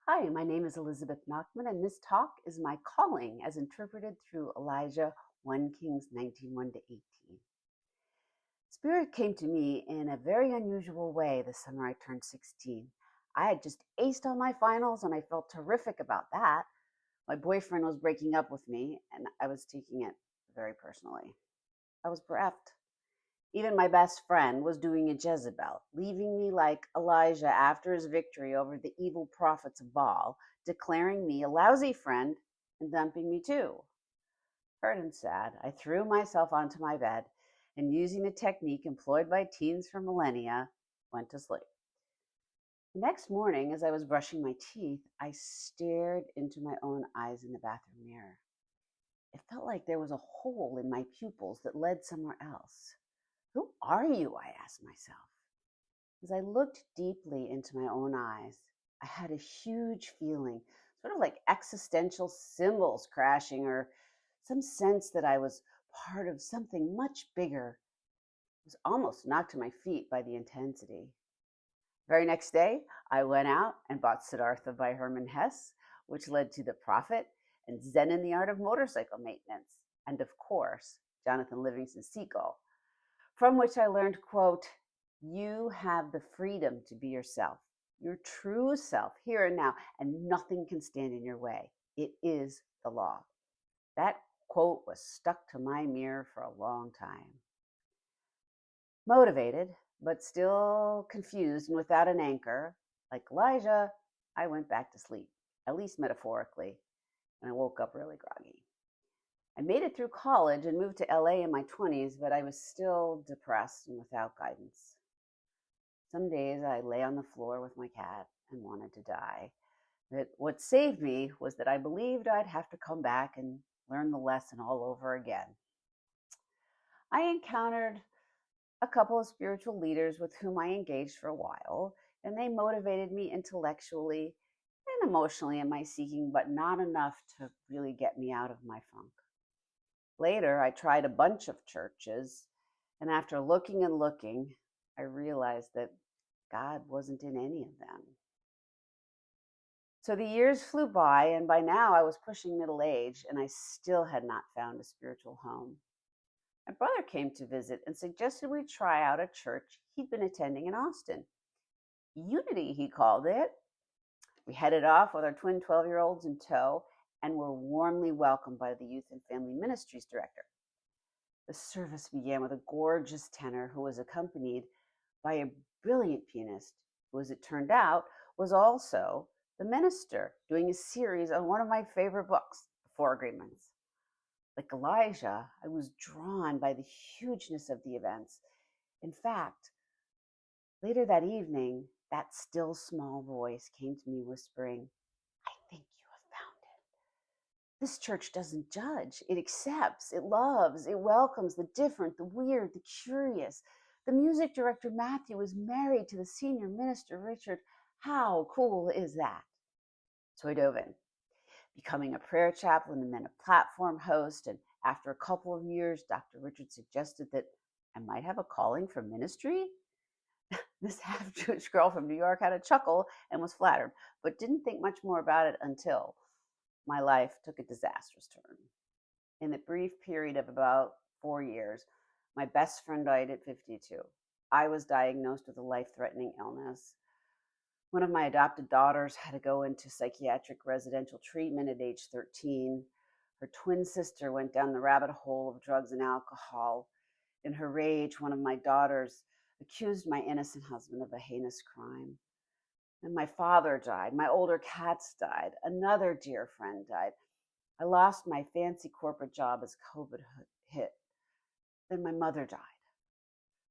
Hi, my name is Elizabeth Nachman, and this talk is my calling as interpreted through Elijah 1 Kings 19:1 to 18. Spirit came to me in a very unusual way the summer I turned 16. I had just aced all my finals, and I felt terrific about that. My boyfriend was breaking up with me, and I was taking it very personally. I was bereft. Even my best friend was doing a Jezebel, leaving me like Elijah after his victory over the evil prophets of Baal, declaring me a lousy friend and dumping me too. Hurt and sad, I threw myself onto my bed and, using the technique employed by teens for millennia, went to sleep. The next morning, as I was brushing my teeth, I stared into my own eyes in the bathroom mirror. It felt like there was a hole in my pupils that led somewhere else. Who are you? I asked myself. As I looked deeply into my own eyes, I had a huge feeling, sort of like existential cymbals crashing, or some sense that I was part of something much bigger. I was almost knocked to my feet by the intensity. Very next day, I went out and bought Siddhartha by Hermann Hesse, which led to The Prophet and Zen in the Art of Motorcycle Maintenance, and of course, Jonathan Livingston Seagull, from which I learned, quote, "You have the freedom to be yourself, your true self, here and now, and nothing can stand in your way. It is the law." That quote was stuck to my mirror for a long time. Motivated, but still confused and without an anchor, like Elijah, I went back to sleep, at least metaphorically, and I woke up really groggy. I made it through college and moved to LA in my 20s, but I was still depressed and without guidance. Some days I lay on the floor with my cat and wanted to die. But what saved me was that I believed I'd have to come back and learn the lesson all over again. I encountered a couple of spiritual leaders with whom I engaged for a while, and they motivated me intellectually and emotionally in my seeking, but not enough to really get me out of my funk. Later, I tried a bunch of churches, and after looking and looking, I realized that God wasn't in any of them. So the years flew by, and by now I was pushing middle age, and I still had not found a spiritual home. My brother came to visit and suggested we try out a church he'd been attending in Austin. Unity, he called it. We headed off with our twin 12-year-olds in tow and were warmly welcomed by the Youth and Family Ministries director. The service began with a gorgeous tenor who was accompanied by a brilliant pianist who, as it turned out, was also the minister doing a series on one of my favorite books, The Four Agreements. Like Elijah, I was drawn by the hugeness of the events. In fact, later that evening, that still small voice came to me whispering, "I think you have found it. This church doesn't judge. It accepts, it loves, it welcomes the different, the weird, the curious. The music director, Matthew, is married to the senior minister, Richard. How cool is that?" So I dove in, becoming a prayer chaplain and then a platform host. And after a couple of years, Dr. Richard suggested that I might have a calling for ministry. This half Jewish girl from New York had a chuckle and was flattered, but didn't think much more about it until my life took a disastrous turn. In the brief period of about 4 years, my best friend died at 52. I was diagnosed with a life threatening illness. One of my adopted daughters had to go into psychiatric residential treatment at age 13. Her twin sister went down the rabbit hole of drugs and alcohol. In her rage, one of my daughters accused my innocent husband of a heinous crime. And my father died. My older cats died. Another dear friend died. I lost my fancy corporate job as COVID hit. Then my mother died.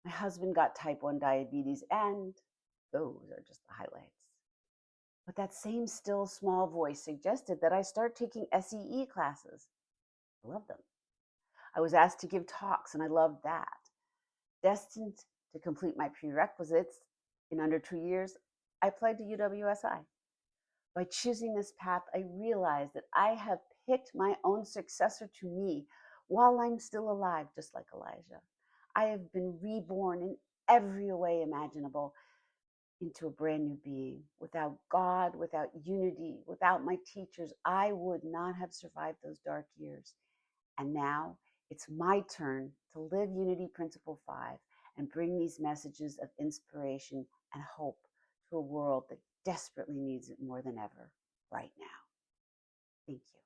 My husband got type 1 diabetes, and those are just the highlights. But that same still small voice suggested that I start taking SEE classes. I love them. I was asked to give talks, and I loved that. Destined to complete my prerequisites in under 2 years, I applied to UWSI. By choosing this path, I realized that I have picked my own successor to me while I'm still alive, just like Elijah. I have been reborn in every way imaginable. into a brand new being. Without God, without unity, without my teachers, I would not have survived those dark years. And now it's my turn to live Unity Principle 5 and bring these messages of inspiration and hope to a world that desperately needs it more than ever right now. Thank you.